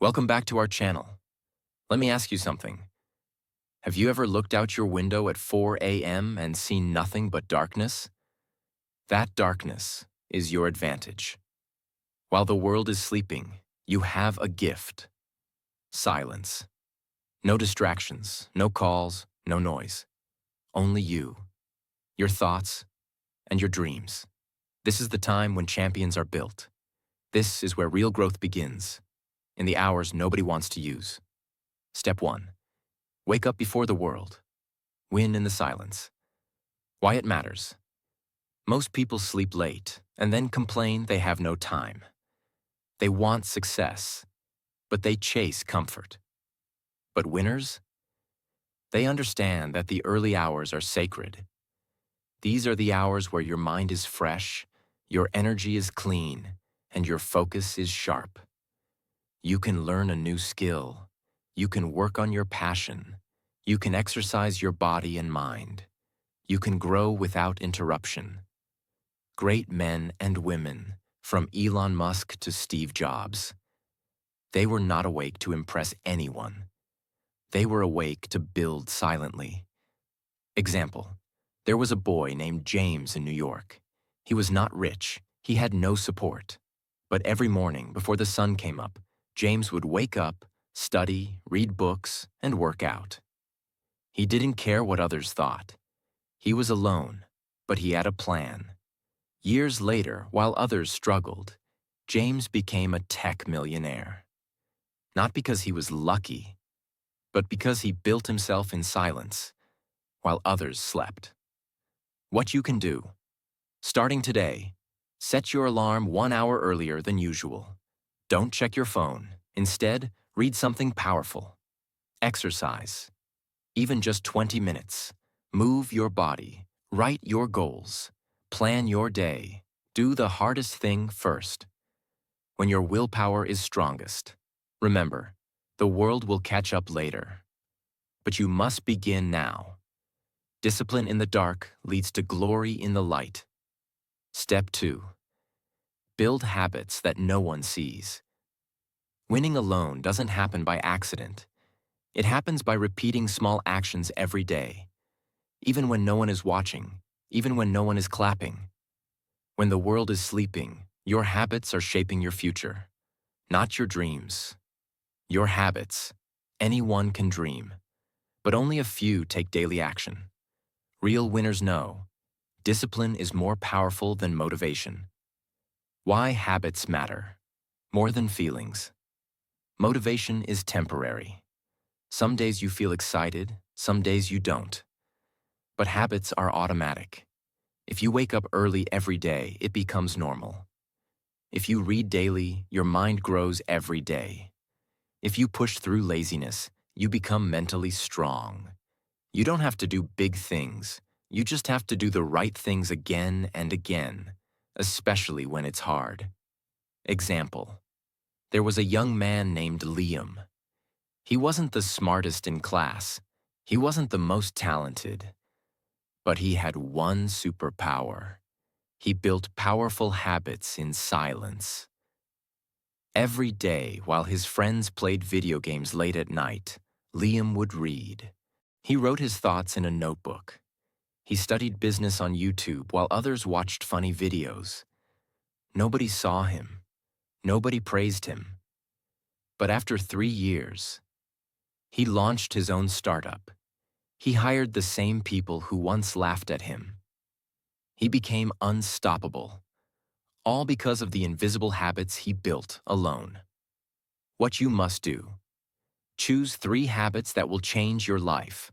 Welcome back to our channel. Let me ask you something. Have you ever looked out your window at 4 a.m. and seen nothing but darkness? That darkness is your advantage. While the world is sleeping, you have a gift. Silence. No distractions, no calls, no noise. Only you, your thoughts, and your dreams. This is the time when champions are built. This is where real growth begins, in the hours nobody wants to use. Step 1. Wake up before the world. Win in the silence. Why it matters. Most people sleep late and then complain they have no time. They want success, but they chase comfort. But winners? They understand that the early hours are sacred. These are the hours where your mind is fresh, your energy is clean, and your focus is sharp. You can learn a new skill. You can work on your passion. You can exercise your body and mind. You can grow without interruption. Great men and women, from Elon Musk to Steve Jobs, they were not awake to impress anyone. They were awake to build silently. Example, there was a boy named James in New York. He was not rich. He had no support. But every morning before the sun came up, James would wake up, study, read books, and work out. He didn't care what others thought. He was alone, but he had a plan. Years later, while others struggled, James became a tech millionaire. Not because he was lucky, but because he built himself in silence, while others slept. What you can do. Starting today, set your alarm 1 hour earlier than usual. Don't check your phone. Instead, read something powerful. Exercise. Even just 20 minutes. Move your body. Write your goals. Plan your day. Do the hardest thing first. When your willpower is strongest. Remember, the world will catch up later. But you must begin now. Discipline in the dark leads to glory in the light. Step 2. Build habits that no one sees. Winning alone doesn't happen by accident. It happens by repeating small actions every day, even when no one is watching, even when no one is clapping. When the world is sleeping, your habits are shaping your future, not your dreams. Your habits. Anyone can dream, but only a few take daily action. Real winners know discipline is more powerful than motivation. Why habits matter. More than feelings. Motivation is temporary. Some days you feel excited, some days you don't. But habits are automatic. If you wake up early every day, it becomes normal. If you read daily, your mind grows every day. If you push through laziness, you become mentally strong. You don't have to do big things. You just have to do the right things again and again, especially when it's hard. Example. There was a young man named Liam. He wasn't the smartest in class. He wasn't the most talented. But he had one superpower. He built powerful habits in silence. Every day, while his friends played video games late at night, Liam would read. He wrote his thoughts in a notebook. He studied business on YouTube while others watched funny videos. Nobody saw him. Nobody praised him. But after 3 years, he launched his own startup. He hired the same people who once laughed at him. He became unstoppable, all because of the invisible habits he built alone. What you must do. Choose 3 habits that will change your life.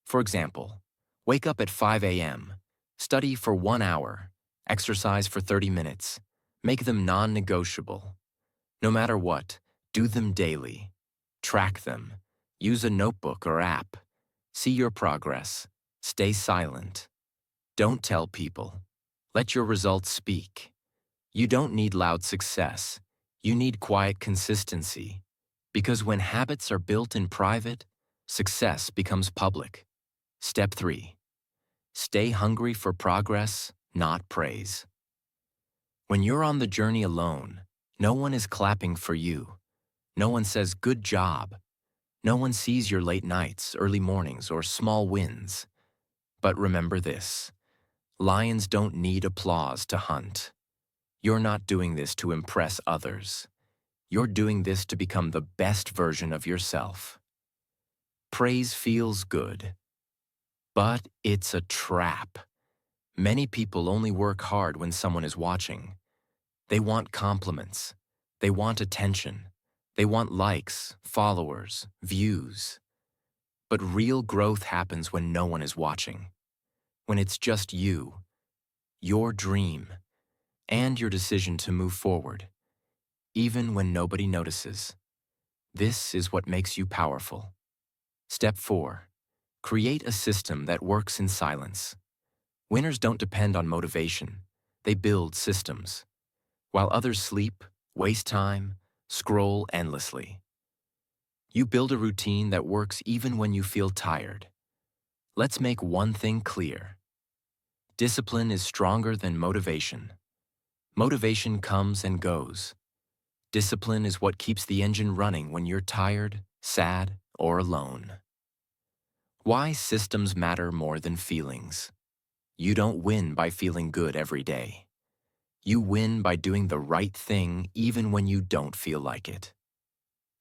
For example, wake up at 5 a.m., study for 1 hour, exercise for 30 minutes. Make them non-negotiable. No matter what, do them daily. Track them. Use a notebook or app. See your progress. Stay silent. Don't tell people. Let your results speak. You don't need loud success. You need quiet consistency. Because when habits are built in private, success becomes public. Step 3. Stay hungry for progress, not praise. When you're on the journey alone, no one is clapping for you. No one says, "Good job." No one sees your late nights, early mornings, or small wins. But remember this: lions don't need applause to hunt. You're not doing this to impress others. You're doing this to become the best version of yourself. Praise feels good, but it's a trap. Many people only work hard when someone is watching. They want compliments. They want attention. They want likes, followers, views. But real growth happens when no one is watching. When it's just you, your dream, and your decision to move forward, even when nobody notices. This is what makes you powerful. Step 4. Create a system that works in silence. Winners don't depend on motivation. They build systems. While others sleep, waste time, scroll endlessly. You build a routine that works even when you feel tired. Let's make one thing clear. Discipline is stronger than motivation. Motivation comes and goes. Discipline is what keeps the engine running when you're tired, sad, or alone. Why systems matter more than feelings. You don't win by feeling good every day. You win by doing the right thing even when you don't feel like it.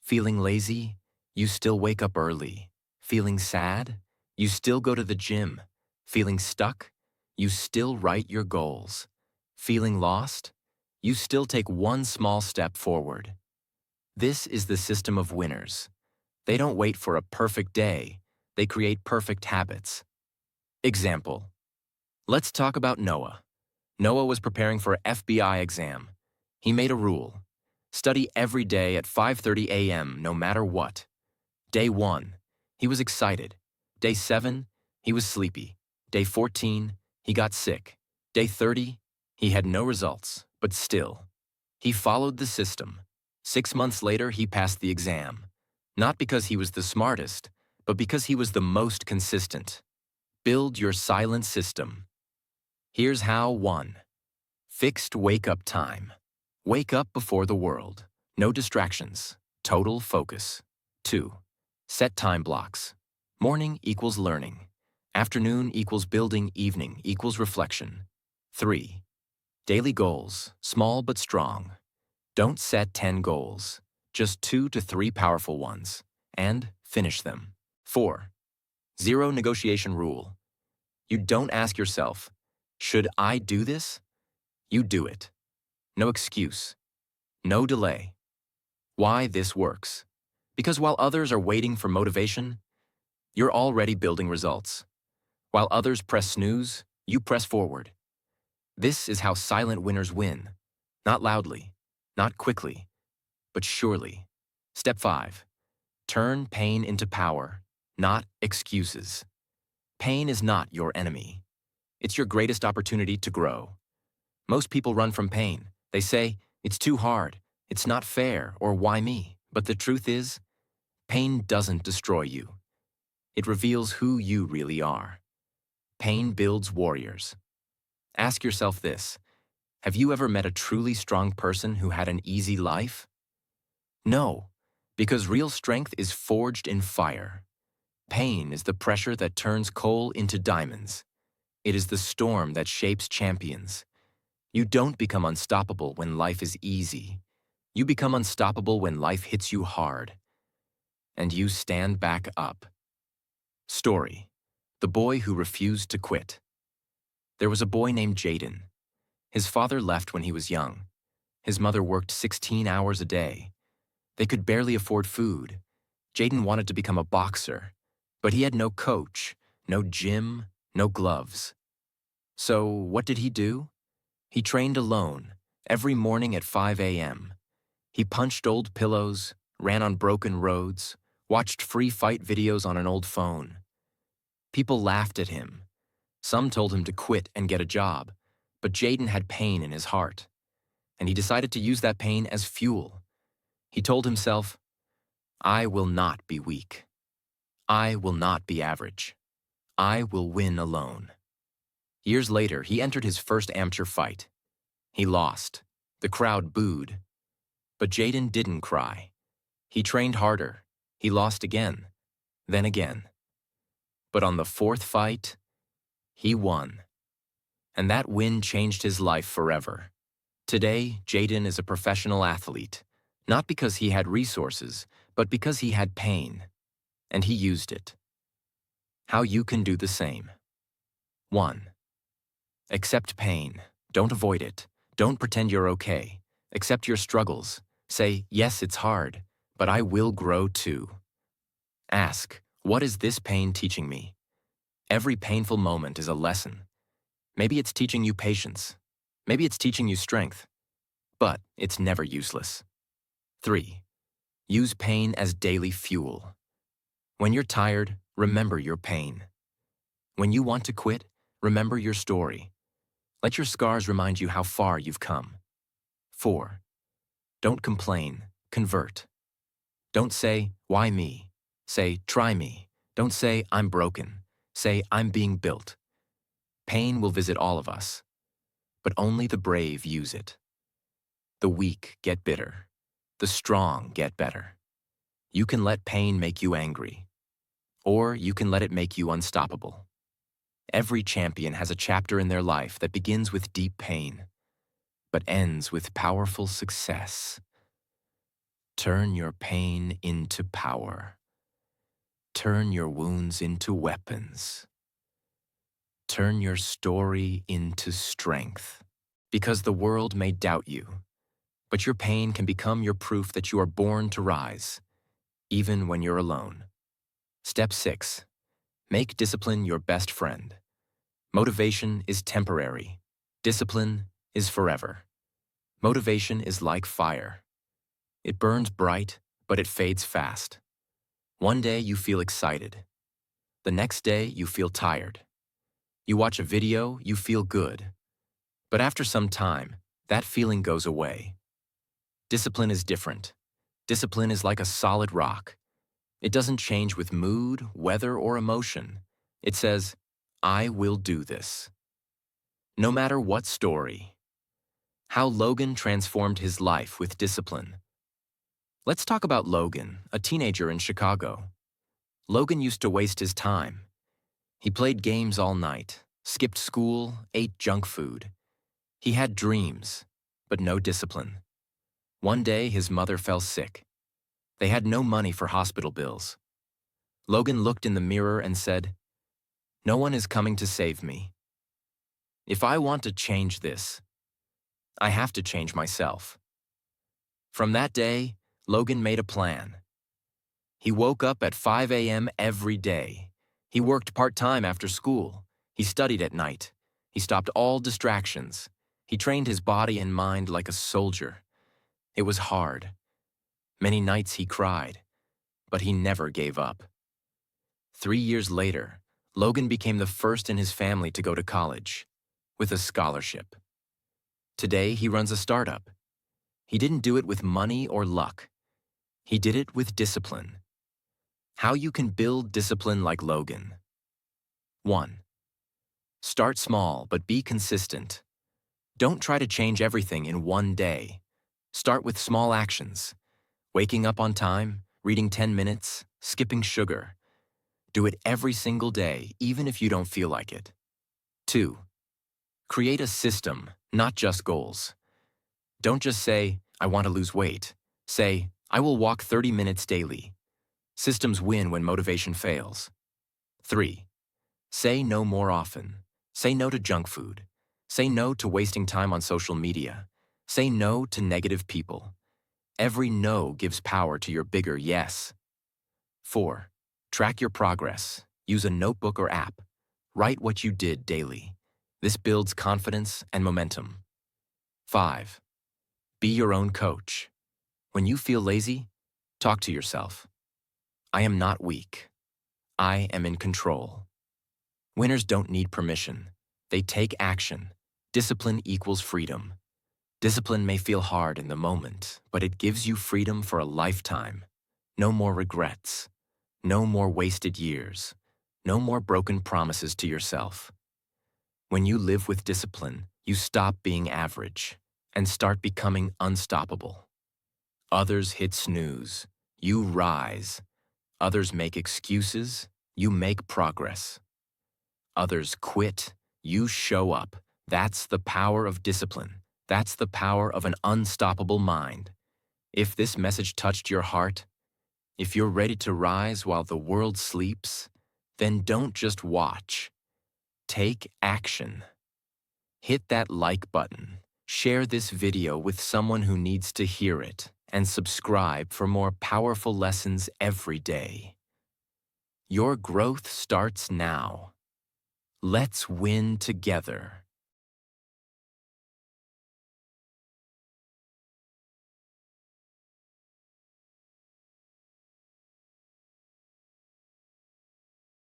Feeling lazy? You still wake up early. Feeling sad? You still go to the gym. Feeling stuck? You still write your goals. Feeling lost? You still take one small step forward. This is the system of winners. They don't wait for a perfect day. They create perfect habits. Example. Let's talk about Noah. Noah was preparing for an FBI exam. He made a rule. Study every day at 5:30 a.m. no matter what. Day 1, he was excited. Day 7, he was sleepy. Day 14, he got sick. Day 30, he had no results, but still. He followed the system. 6 months later, he passed the exam. Not because he was the smartest, but because he was the most consistent. Build your silent system. Here's how. 1. Fixed wake-up time. Wake up before the world. No distractions. Total focus. 2. Set time blocks. Morning equals learning. Afternoon equals building. Evening equals reflection. 3. Daily goals, small but strong. Don't set 10 goals, just 2 to 3 powerful ones, and finish them. 4. Zero negotiation rule. You don't ask yourself, should I do this? You do it. No excuse. No delay. Why this works? Because while others are waiting for motivation, you're already building results. While others press snooze, you press forward. This is how silent winners win. Not loudly, not quickly, but surely. Step 5. Turn pain into power, not excuses. Pain is not your enemy. It's your greatest opportunity to grow. Most people run from pain. They say, it's too hard, it's not fair, or why me? But the truth is, pain doesn't destroy you. It reveals who you really are. Pain builds warriors. Ask yourself this: have you ever met a truly strong person who had an easy life? No, because real strength is forged in fire. Pain is the pressure that turns coal into diamonds. It is the storm that shapes champions. You don't become unstoppable when life is easy. You become unstoppable when life hits you hard. And you stand back up. Story: the boy who refused to quit. There was a boy named Jaden. His father left when he was young. His mother worked 16 hours a day. They could barely afford food. Jaden wanted to become a boxer, but he had no coach, no gym, no gloves. So what did he do? He trained alone, every morning at 5 a.m. He punched old pillows, ran on broken roads, watched free fight videos on an old phone. People laughed at him. Some told him to quit and get a job, but Jaden had pain in his heart, and he decided to use that pain as fuel. He told himself, I will not be weak. I will not be average. I will win alone. Years later, he entered his first amateur fight. He lost. The crowd booed. But Jaden didn't cry. He trained harder. He lost again, then again. But on the fourth fight, he won. And that win changed his life forever. Today, Jaden is a professional athlete, not because he had resources, but because he had pain, and he used it. How you can do the same. 1. Accept pain. Don't avoid it. Don't pretend you're okay. Accept your struggles. Say, yes, it's hard, but I will grow too. Ask, what is this pain teaching me? Every painful moment is a lesson. Maybe it's teaching you patience. Maybe it's teaching you strength. But it's never useless. 3. Use pain as daily fuel. When you're tired, remember your pain. When you want to quit, remember your story. Let your scars remind you how far you've come. 4. Don't complain, convert. Don't say, why me? Say, try me. Don't say, I'm broken. Say, I'm being built. Pain will visit all of us, but only the brave use it. The weak get bitter. The strong get better. You can let pain make you angry, or you can let it make you unstoppable. Every champion has a chapter in their life that begins with deep pain, but ends with powerful success. Turn your pain into power. Turn your wounds into weapons. Turn your story into strength. Because the world may doubt you, but your pain can become your proof that you are born to rise, even when you're alone. Step 6. Make discipline your best friend. Motivation is temporary. Discipline is forever. Motivation is like fire. It burns bright, but it fades fast. One day you feel excited. The next day you feel tired. You watch a video, you feel good. But after some time, that feeling goes away. Discipline is different. Discipline is like a solid rock. It doesn't change with mood, weather, or emotion. It says, I will do this. No matter what story. How Logan transformed his life with discipline. Let's talk about Logan, a teenager in Chicago. Logan used to waste his time. He played games all night, skipped school, ate junk food. He had dreams, but no discipline. One day, his mother fell sick. They had no money for hospital bills. Logan looked in the mirror and said, no one is coming to save me. If I want to change this, I have to change myself. From that day, Logan made a plan. He woke up at 5 a.m. every day. He worked part-time after school. He studied at night. He stopped all distractions. He trained his body and mind like a soldier. It was hard. Many nights he cried, but he never gave up. 3 years later, Logan became the first in his family to go to college, with a scholarship. Today, he runs a startup. He didn't do it with money or luck. He did it with discipline. How you can build discipline like Logan. 1. Start small, but be consistent. Don't try to change everything in one day. Start with small actions. Waking up on time, reading 10 minutes, skipping sugar. Do it every single day, even if you don't feel like it. 2. Create a system, not just goals. Don't just say, I want to lose weight. Say, I will walk 30 minutes daily. Systems win when motivation fails. 3. Say no more often. Say no to junk food. Say no to wasting time on social media. Say no to negative people. Every no gives power to your bigger yes. 4. Track your progress. Use a notebook or app. Write what you did daily. This builds confidence and momentum. 5. Be your own coach. When you feel lazy, talk to yourself. I am not weak. I am in control. Winners don't need permission. They take action. Discipline equals freedom. Discipline may feel hard in the moment, but it gives you freedom for a lifetime. No more regrets. No more wasted years. No more broken promises to yourself. When you live with discipline, you stop being average and start becoming unstoppable. Others hit snooze. You rise. Others make excuses. You make progress. Others quit. You show up. That's the power of discipline. That's the power of an unstoppable mind. If this message touched your heart, if you're ready to rise while the world sleeps, then don't just watch. Take action. Hit that like button, share this video with someone who needs to hear it, and subscribe for more powerful lessons every day. Your growth starts now. Let's win together.